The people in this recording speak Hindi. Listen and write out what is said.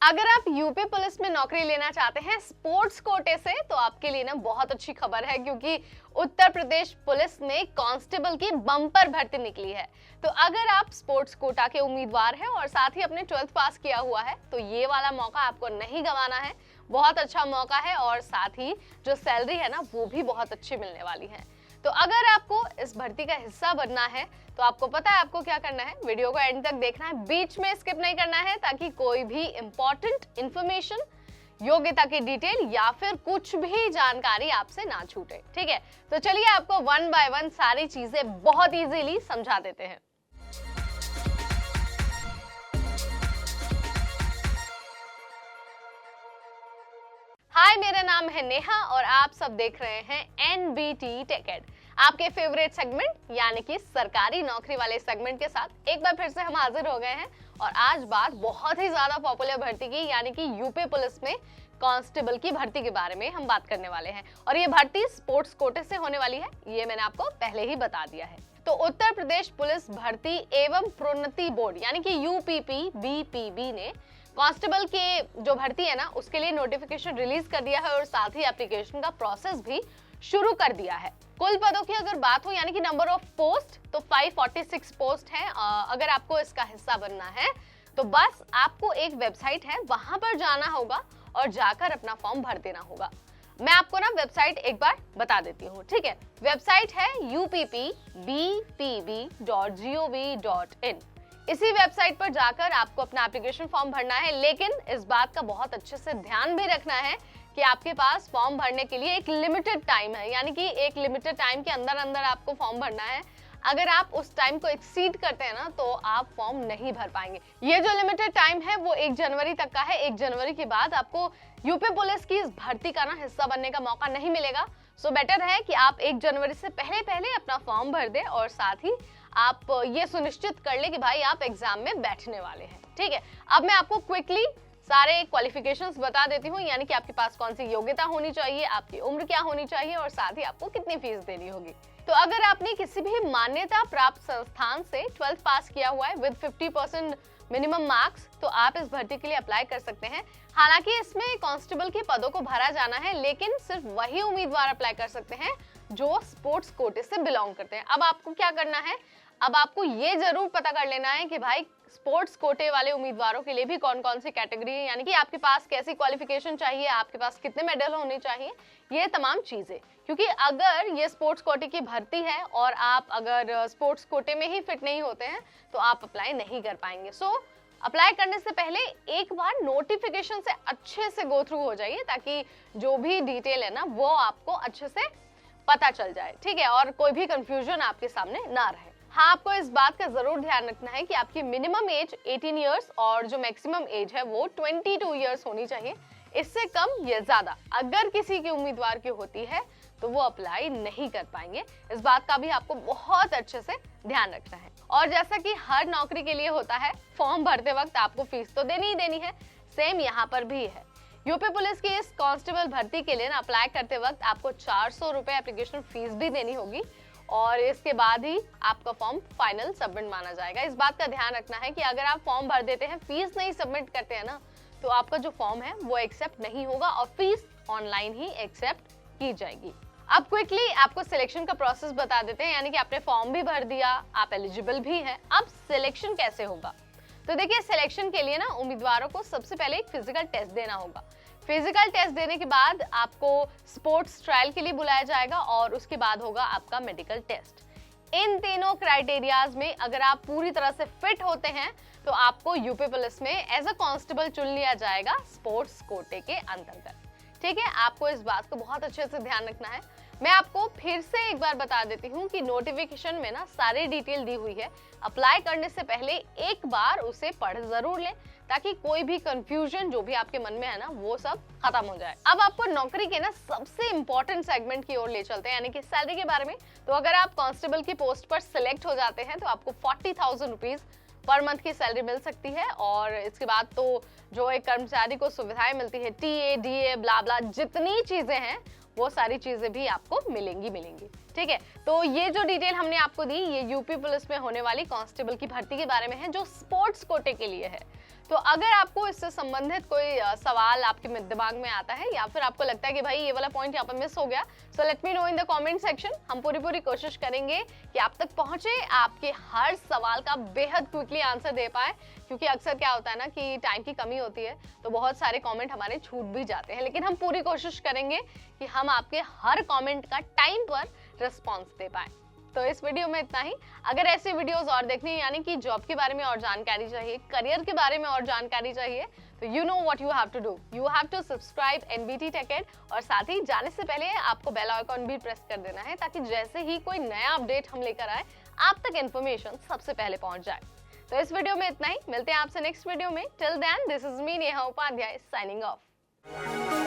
अगर आप यूपी पुलिस में नौकरी लेना चाहते हैं स्पोर्ट्स कोटे से तो आपके लिए ना बहुत अच्छी खबर है, क्योंकि उत्तर प्रदेश पुलिस में कांस्टेबल की बम्पर भर्ती निकली है। तो अगर आप स्पोर्ट्स कोटा के उम्मीदवार हैं और साथ ही अपने 12th पास किया हुआ है तो ये वाला मौका आपको नहीं गंवाना है। बहुत अच्छा मौका है और साथ ही जो सैलरी है ना वो भी बहुत अच्छी मिलने वाली है। तो अगर आपको इस भर्ती का हिस्सा बनना है तो आपको पता है आपको क्या करना है। वीडियो को एंड तक देखना है, बीच में स्किप नहीं करना है, ताकि कोई भी इंपॉर्टेंट इंफॉर्मेशन, योग्यता की डिटेल या फिर कुछ भी जानकारी आपसे ना छूटे। ठीक है, तो चलिए आपको वन बाय वन सारी चीजें बहुत इजीली समझा देते हैं। हाय, मेरा नाम है नेहा और आप सब देख रहे हैं एनबीटी टेक, आपके फेवरेट सेगमेंट यानी कि सरकारी नौकरी वाले सेगमेंट के साथ एक बार फिर से हम हाजिर हो गए हैं। और आज बात बहुत ही ज्यादा पॉपुलर भर्ती की यानी कि यूपी पुलिस में कांस्टेबल की भर्ती के बारे में हम बात करने वाले हैं। और ये भर्ती स्पोर्ट्स कोटे से होने वाली है, ये मैंने आपको पहले ही बता दिया है। तो उत्तर प्रदेश पुलिस भर्ती एवं प्रोन्नति बोर्ड यानी कि यूपीपी बीपीबी ने कांस्टेबल के जो भर्ती है ना उसके लिए नोटिफिकेशन रिलीज कर दिया है और साथ ही एप्लीकेशन का प्रोसेस भी शुरू कर दिया है। कुल पदों की अगर बात हो यानी कि नंबर ऑफ पोस्ट तो 546 पोस्ट है। अगर आपको इसका हिस्सा बनना है तो बस आपको एक वेबसाइट है वहां पर जाना होगा और जाकर अपना फॉर्म भर देना होगा। मैं आपको ना वेबसाइट एक बार बता देती हूँ। ठीक है, वेबसाइट है uppbpb.gov.in। इसी वेबसाइट पर जाकर आपको अपना एप्लीकेशन फॉर्म भरना है, लेकिन इस बात का बहुत अच्छे से ध्यान भी रखना है कि आपके पास फॉर्म भरने के लिए एक लिमिटेड टाइम है, यानी कि एक लिमिटेड टाइम के अंदर अंदर आपको फॉर्म भरना है। अगर आप उस टाइम को एक्सीड करते हैं ना तो आप फॉर्म नहीं भर पाएंगे। ये जो लिमिटेड टाइम है वो 1 जनवरी तक का है। 1 जनवरी के बाद आपको यूपी पुलिस की इस भर्ती का ना हिस्सा बनने का मौका नहीं मिलेगा। सो बेटर है कि आप 1 जनवरी से पहले अपना फॉर्म भर दें और साथ ही आप ये सुनिश्चित कर ले कि भाई आप एग्जाम में बैठने वाले हैं। ठीक है, अब मैं आपको क्विकली सारे क्वालिफिकेशंस बता देती हूँ, यानी कि आपके पास कौन सी योग्यता होनी चाहिए, आपकी उम्र क्या होनी चाहिए और साथ ही आपको कितनी फीस देनी होगी। तो अगर आपने किसी भी मान्यता प्राप्त संस्थान से 12th पास किया हुआ है विद 50% मिनिमम मार्क्स तो आप इस भर्ती के लिए अप्लाई कर सकते हैं। हालांकि इसमें कांस्टेबल के पदों को भरा जाना है, लेकिन सिर्फ वही उम्मीदवार अप्लाई कर सकते हैं जो स्पोर्ट्स कोटे से बिलोंग करते हैं। अब आपको क्या करना है, अब आपको ये जरूर पता कर लेना है कि भाई स्पोर्ट्स कोटे वाले उम्मीदवारों के लिए भी कौन कौन सी कैटेगरी है, यानी कि आपके पास कैसी क्वालिफिकेशन चाहिए, आपके पास कितने मेडल होने चाहिए, ये तमाम चीजें। क्योंकि अगर ये स्पोर्ट्स कोटे की भर्ती है और आप अगर स्पोर्ट्स कोटे में ही फिट नहीं होते हैं तो आप अप्लाई नहीं कर पाएंगे। सो अप्लाई करने से पहले एक बार नोटिफिकेशन से अच्छे से गो थ्रू हो जाइए, ताकि जो भी डिटेल है ना वो आपको अच्छे से पता चल जाए। ठीक है, और कोई भी कंफ्यूजन आपके सामने ना रहे। हाँ, आपको इस बात का जरूर ध्यान रखना है कि आपकी मिनिमम एज 18 इयर्स और जो मैक्सिमम एज है वो 22 इयर्स होनी चाहिए। इससे कम या ज्यादा अगर किसी की उम्मीदवार की होती है तो वो अप्लाई नहीं कर पाएंगे। इस बात का भी आपको बहुत अच्छे से ध्यान रखना है। और जैसा कि हर नौकरी के लिए होता है, फॉर्म भरते वक्त आपको फीस तो देनी ही देनी है, सेम यहाँ पर भी है। यूपी पुलिस की इस कांस्टेबल भर्ती के लिए अप्लाई करते वक्त आपको 400 रुपए एप्लीकेशन फीस भी देनी होगी और इसके बाद ही आपका फॉर्म फाइनल सबमिट माना जाएगा। इस बात का ध्यान रखना है कि अगर आप फॉर्म भर देते हैं, फीस नहीं सबमिट करते हैं ना, तो आपका जो फॉर्म है वो एक्सेप्ट नहीं होगा और फीस ऑनलाइन ही एक्सेप्ट की जाएगी। अब क्विकली आपको सिलेक्शन का प्रोसेस बता देते हैं, यानी कि आपने फॉर्म भी भर दिया, आप एलिजिबल भी हैं। अब सिलेक्शन कैसे होगा, तो देखिए सिलेक्शन के लिए ना उम्मीदवारों को सबसे पहले एक फिजिकल टेस्ट देना होगा। फिजिकल टेस्ट देने के बाद आपको स्पोर्ट्स ट्रायल के लिए बुलाया जाएगा और उसके बाद होगा आपका मेडिकल टेस्ट। इन तीनों क्राइटेरियाज में अगर आप पूरी तरह से फिट होते हैं तो आपको यूपी पुलिस में एज अ कांस्टेबल चुन लिया जाएगा स्पोर्ट्स कोटे के अंतर्गत। ठीक है, आपको इस बात को बहुत अच्छे से ध्यान रखना है। मैं आपको फिर से एक बार बता देती हूँ कि नोटिफिकेशन में ना सारी डिटेल दी हुई है। अप्लाई करने से पहले एक बार उसे पढ़ जरूर लें, ताकि कोई भी कंफ्यूजन जो भी आपके मन में है ना वो सब खत्म हो जाए। अब आपको नौकरी के ना सबसे इंपॉर्टेंट सेगमेंट की ओर ले चलते हैं, यानी कि सैलरी के बारे में। तो अगर आप कांस्टेबल की पोस्ट पर सिलेक्ट हो जाते हैं तो आपको 40,000 रुपीज पर मंथ की सैलरी मिल सकती है। और इसके बाद तो जो एक कर्मचारी को सुविधाएं मिलती है, टीए डीए ब्ला ब्ला, जितनी चीजें हैं वो सारी चीजें भी आपको मिलेंगी। ठीक है, तो ये जो डिटेल हमने आपको दी ये यूपी पुलिस में होने वाली कांस्टेबल की भर्ती के बारे में है, जो स्पोर्ट्स कोटे के लिए है। तो अगर आपको इससे संबंधित कोई सवाल आपके दिमाग में आता है या फिर आपको लगता है कि भाई ये वाला पॉइंट यहाँ पर मिस हो गया, so let me know in the comment section. हम पूरी कोशिश करेंगे कि आप तक पहुंचे, आपके हर सवाल का बेहद क्विकली आंसर दे पाए, क्योंकि अक्सर क्या होता है ना कि टाइम की कमी होती है तो बहुत सारे कमेंट हमारे छूट भी जाते हैं, लेकिन हम पूरी कोशिश करेंगे कि हम आपके हर कमेंट का टाइम पर रिस्पॉन्स दे पाए। तो इस वीडियो में इतना ही। अगर ऐसे वीडियोस और देखनी है, यानी कि जॉब के बारे में और जानकारी चाहिए, करियर के बारे में और जानकारी चाहिए, तो you know what you have to do, you have to subscribe NBT tech ed, और साथ ही जाने से पहले आपको बेल आइकॉन भी प्रेस कर देना है, ताकि जैसे ही कोई नया अपडेट हम लेकर आए आप तक इन्फॉर्मेशन सबसे पहले पहुंच जाए। तो इस वीडियो में इतना ही, मिलते हैं आपसे नेक्स्ट वीडियो में। Till then, this is me Neha Upadhyay signing of.